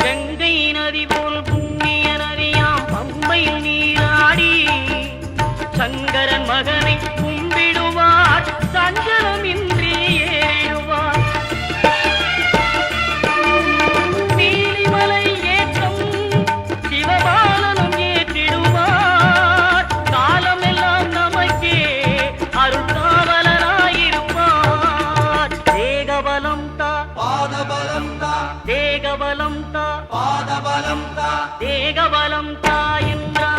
கங்கை நதி போல் புண்ணிய நதியாம் பம்பையில் நீராடி சங்கரன் மகனை கும்பிடுவார் சஞ்சலமின்றி ஏறிடுவார். நீலிமலை ஏற்றம் சிவபாலனும் ஏற்றிடுவார். காலமெல்லாம் நமக்கே அருள்காவலராயிருப்பார். தேகபலம் தா பாதபலம் தா தேகபலம் தா பாதபலம் தா தேகபலம் தா என்றார்.